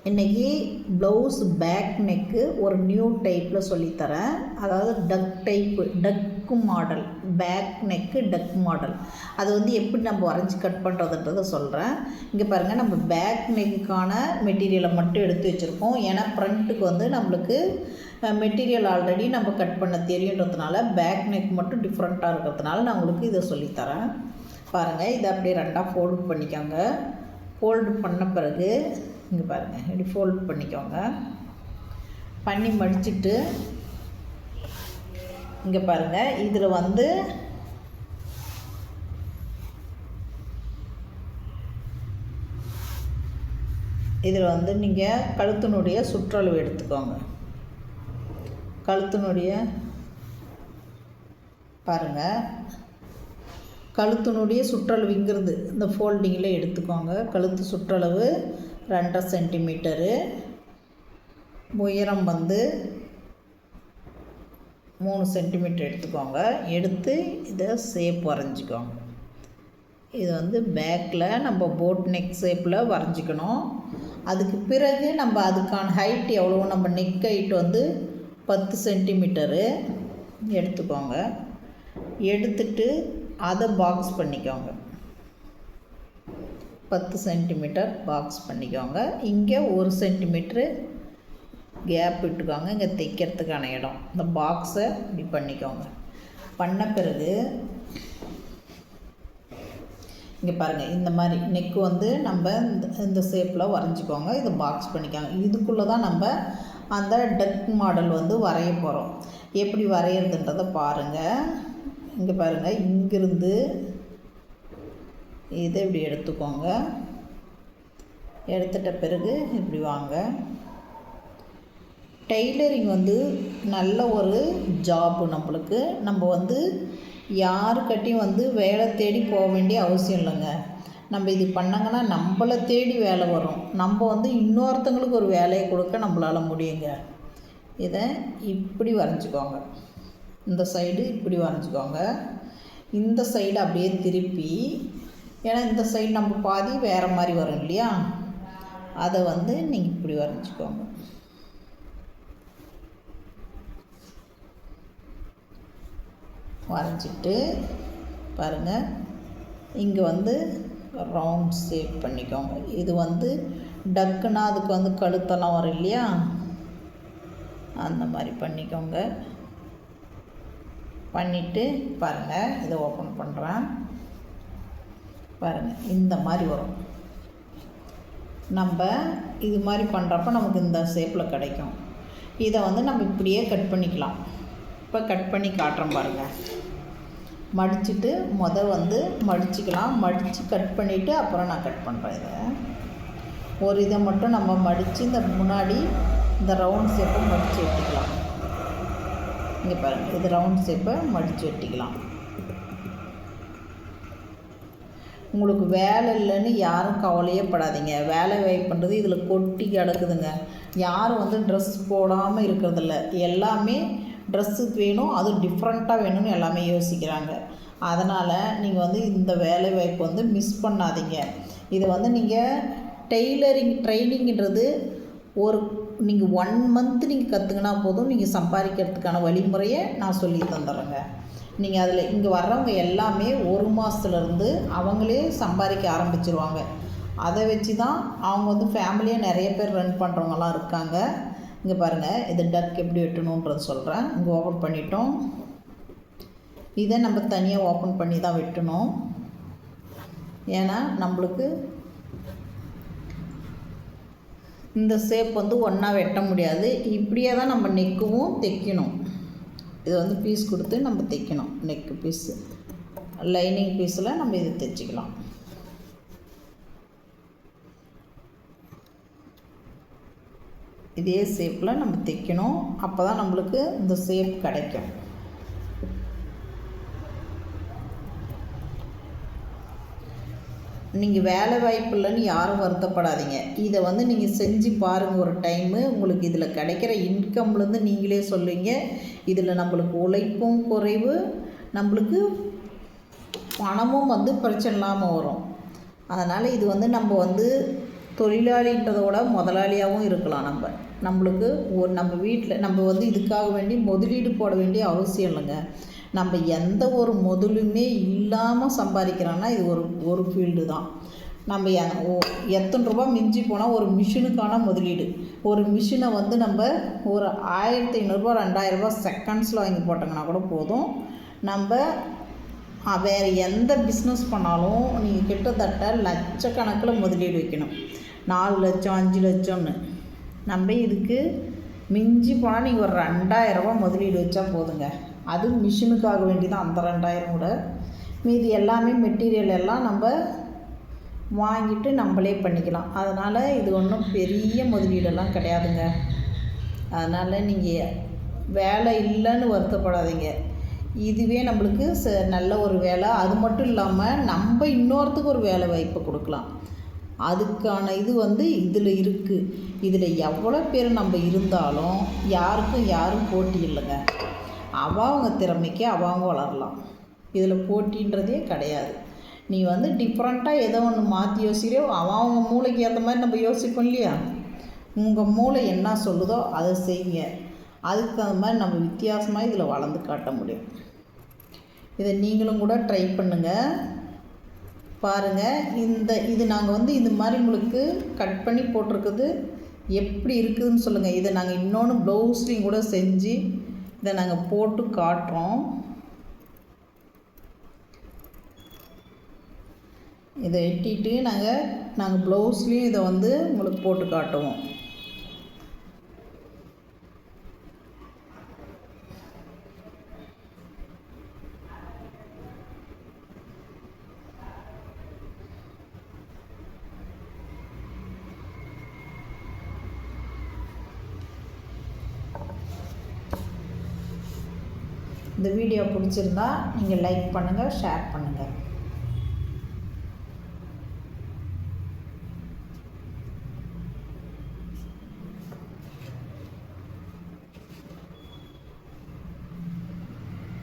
இன்றைக்கி blouse back neck ஒரு new டைப்பில் சொல்லித்தரேன். அதாவது டக்கு மாடல், பேக் நெக்கு டக் மாடல். அது வந்து எப்படி நம்ம வரைஞ்சி கட் பண்ணுறதுன்றதை சொல்கிறேன். இங்கே பாருங்கள், நம்ம பேக் நெக்குக்கான மெட்டீரியலை மட்டும் எடுத்து வச்சுருக்கோம். ஏன்னா ஃப்ரண்ட்டுக்கு வந்து நம்மளுக்கு மெட்டீரியல் ஆல்ரெடி நம்ம கட் பண்ண தெரியுன்றதுனால பேக் நெக் மட்டும் டிஃப்ரெண்ட்டாக இருக்கிறதுனால நான் உங்களுக்கு இதை சொல்லித்தரேன். பாருங்கள், இதை அப்படியே ரெண்டாக ஃபோல்டு பண்ணிக்கோங்க. ஃபோல்டு பண்ண பிறகு இங்கே பாருங்கள், இப்படி ஃபோல்டு பண்ணிக்கோங்க. பண்ணி மடிச்சுட்டு இங்கே பாருங்கள், இதில் வந்து நீங்கள் கழுத்தினுடைய சுற்றளவு எடுத்துக்கோங்க. கழுத்தினுடைய பாருங்கள், கழுத்தினுடைய சுற்றளவுங்கிறது இந்த ஃபோல்டிங்கில் எடுத்துக்கோங்க. கழுத்து சுற்றளவு 2.5 சென்டிமீட்டரு, உயரம் வந்து 3 சென்டிமீட்டர் எடுத்துக்கோங்க. எடுத்து இதை ஷேப் வரைஞ்சிக்கோங்க. இது வந்து பேக்கில் நம்ம போட் நெக் ஷேப்பில் வரைஞ்சிக்கணும். அதுக்கு பிறகு நம்ம அதுக்கான ஹைட் எவ்வளோ, நம்ம நெக் ஹைட் வந்து 10 சென்டிமீட்டரு எடுத்துக்கோங்க. எடுத்துட்டு அதை பாக்ஸ் பண்ணிக்கோங்க. 10 சென்டிமீட்டர் பாக்ஸ் பண்ணிக்கோங்க. இங்கே 1 சென்டிமீட்ரு கேப் விட்டுக்கோங்க. இங்கே தைக்கிறதுக்கான இடம். இந்த பாக்ஸை இப்படி பண்ணிக்கோங்க. பண்ண பிறகு இங்கே பாருங்கள், இந்த மாதிரி நெக்கு வந்து நம்ம இந்த ஷேப்பில் வரைஞ்சிக்கோங்க. இதை பாக்ஸ் பண்ணிக்கோங்க. இதுக்குள்ளே தான் நம்ம அந்த டக் மாடல் வந்து வரைய போகிறோம். எப்படி வரைகிறதுன்றதை பாருங்கள். இங்கே பாருங்கள், இங்கிருந்து இதை இப்படி எடுத்துக்கோங்க. எடுத்துட்ட பிறகு இப்படி வாங்க. டெய்லரிங் வந்து நல்ல ஒரு ஜாப்பு. நம்மளுக்கு நம்ம வந்து யாருக்கிட்டையும் வந்து வேலை தேடி போக வேண்டிய அவசியம் இல்லைங்க. நம்ம இது பண்ணாங்கன்னா நம்மளை தேடி வேலை வரும். நம்ம வந்து இன்னொருத்தங்களுக்கு ஒரு வேலையை கொடுக்க நம்மளால் முடியுங்க. இதை இப்படி வரைஞ்சிக்கோங்க. இந்த சைடு இப்படி வரைஞ்சிக்கோங்க. இந்த சைடு அப்படியே திருப்பி, ஏன்னா இந்த சைடு நம்ம பாதி வேறு மாதிரி வரும் இல்லையா, அதை வந்து நீங்கள் இப்படி வரைஞ்சிக்கோங்க. வரைஞ்சிட்டு பாருங்கள், இங்கே வந்து ரவுண்ட் ஷேப் பண்ணிக்கோங்க. இது வந்து டக்குன்னா அதுக்கு வந்து கழுத்தெல்லாம் வரும் இல்லையா, அந்த மாதிரி பண்ணிக்கோங்க. பண்ணிவிட்டு பாருங்கள், இதை ஓப்பன் பண்ணுறேன். பாருங்கள், இந்த மாதிரி வரும். நம்ம இது மாதிரி பண்ணுறப்ப நமக்கு இந்த ஷேப்பில் கிடைக்கும். இதை வந்து நம்ம இப்படியே கட் பண்ணிக்கலாம். இப்போ கட் பண்ணி காட்டுறோம் பாருங்கள். மடிச்சுட்டு வந்து மடிச்சுக்கலாம். மடித்து கட் பண்ணிவிட்டு அப்புறம் நான் கட் பண்ணுறேன். இதை ஒரு இதை மட்டும் நம்ம மடித்து இந்த முன்னாடி இந்த ரவுண்ட் ஷேப்பை மடித்து வெட்டிக்கலாம். இங்கே பாருங்கள், இது ரவுண்ட் ஷேப்பை மடித்து வெட்டிக்கலாம். உங்களுக்கு வேலை இல்லைன்னு யாரும் கவலையே படாதீங்க. வேலை வாய்ப்பு பண்ணுறது இதில் கொட்டி கிடக்குதுங்க. யாரும் வந்து ட்ரெஸ் போடாமல் இருக்கிறதில்ல. எல்லாமே ட்ரெஸ்ஸு வேணும், அது டிஃப்ரெண்ட்டாக வேணும்னு எல்லாமே யோசிக்கிறாங்க. அதனால் நீங்கள் வந்து இந்த வேலை வாய்ப்பு வந்து மிஸ் பண்ணாதீங்க. இதை வந்து நீங்கள் டெய்லரிங் ட்ரைனிங்கிறது நீங்கள் 1 மந்த் நீங்கள் கற்றுக்கினா போதும். நீங்கள் சம்பாதிக்கிறதுக்கான வழிமுறையை நான் சொல்லி தந்துடுறேங்க. நீங்கள் அதில் இங்கே வர்றவங்க எல்லாமே 1 மாதத்துலேருந்து அவங்களே சம்பாதிக்க ஆரம்பிச்சிருவாங்க. அதை வச்சு தான் அவங்க வந்து ஃபேமிலியாக நிறைய பேர் ரன் பண்ணுறவங்களாம் இருக்காங்க. இங்கே பாருங்கள், இது டக் எப்படி வெட்டணுன்றது சொல்கிறேன். இங்கே ஓப்பன் பண்ணிட்டோம். இதை நம்ம தனியாக ஓப்பன் பண்ணி தான் வெட்டணும். ஏன்னா நம்மளுக்கு இந்த ஷேப் வந்து ஒன்றா வெட்ட முடியாது. இப்படியே தான் நம்ம நெக்குவும் தைக்கணும். இது வந்து பீஸ் கொடுத்து நம்ம தைக்கணும். நெக்கு பீஸு லைனிங் பீஸில் நம்ம இது தைச்சிக்கலாம். இதே ஷேப்பில் நம்ம தைக்கணும். அப்போ தான் நம்மளுக்கு இந்த ஷேப் கிடைக்கும். நீங்கள் வேலை வாய்ப்பு இல்லைன்னு யாரும் வருத்தப்படாதீங்க. இதை வந்து நீங்கள் செஞ்சு பாருங்கள் ஒரு டைமு. உங்களுக்கு இதில் கிடைக்கிற இன்கம்லேருந்து நீங்களே சொல்லுவீங்க, இதில் நம்மளுக்கு உழைப்பும் குறைவு, நம்மளுக்கு பணமும் வந்து பிரச்சனை இல்லாமல் வரும். அதனால் இது வந்து நம்ம வந்து தொழிலாளின்றதை விட முதலாளியாகவும் இருக்கலாம். நம்மளுக்கு நம்ம வீட்டில் நம்ம வந்து இதுக்காக வேண்டி முதலீடு போட வேண்டிய அவசியம் இல்லைங்க. நம்ம எந்த ஒரு முதலுமே இல்லாமல் சம்பாதிக்கிறோன்னா இது ஒரு ஃபீல்டு தான். நம்ம எத்தனை ரூபா மிஞ்சி போனால் ஒரு மிஷினுக்கான முதலீடு, ஒரு மிஷினை வந்து நம்ம ஒரு 1500 2000 செகண்ட்ஸில் வாங்கி போட்டோங்கன்னா கூட போதும். நம்ம வேறு எந்த பிஸ்னஸ் பண்ணாலும் நீங்கள் கிட்டத்தட்ட லட்சக்கணக்கில் முதலீடு வைக்கணும். 4 லட்சம் 5 லட்சம்னு. நம்ம இதுக்கு மிஞ்சி போனால் நீங்கள் ஒரு 2000 முதலீடு வச்சா போதுங்க. அது மிஷினுக்காக வேண்டி தான் அந்த 2000 கூட. மீதி எல்லாமே மெட்டீரியல் எல்லாம் நம்ம வாங்கிட்டு நம்மளே பண்ணிக்கலாம். அதனால் இது ஒன்றும் பெரிய முதலீடெல்லாம் கிடையாதுங்க. அதனால் நீங்கள் வேலை இல்லைன்னு வருத்தப்படாதீங்க. இதுவே நம்மளுக்கு நல்ல ஒரு வேலை. அது மட்டும் இல்லாமல் நம்ம இன்னொருத்துக்கு ஒரு வேலை வாய்ப்பை கொடுக்கலாம். அதுக்கான இது வந்து இதில் இருக்குது. இதில் எவ்வளோ பேர் நம்ம இருந்தாலும் யாரும் போட்டி இல்லைங்க. அவங்க திறமைக்கு அவங்க வளரலாம். இதில் போட்டின்றதே கிடையாது. நீ வந்து டிஃப்ரெண்ட்டாக ஏதோ ஒன்று மாற்றி யோசிக்கிறியோ அவங்க மூளைக்கு ஏற்ற மாதிரி நம்ம யோசிப்போம் இல்லையா? உங்கள் மூளை என்ன சொல்லுதோ அதை செய்யுங்க. அதுக்கு தகுந்த மாதிரி நம்ம வித்தியாசமாக இதில் வளர்ந்து காட்ட முடியும். இதை நீங்களும் கூட ட்ரை பண்ணுங்கள். பாருங்கள், இது நாங்கள் வந்து இந்த மாதிரி உங்களுக்கு கட் பண்ணி போட்டிருக்குது எப்படி இருக்குதுன்னு சொல்லுங்கள். இதை நாங்கள் இன்னொன்று ப்ளவுஸ்லையும் கூட செஞ்சு இதை நாங்கள் போட்டு காட்டுறோம். இதை வெட்டிட்டு நாங்கள் ப்ளவுஸ்லேயும் இதை வந்து உங்களுக்கு போட்டு காட்டுவோம். இந்த வீடியோ பிடிச்சிருந்தா நீங்கள் லைக் பண்ணுங்கள், ஷேர் பண்ணுங்கள்.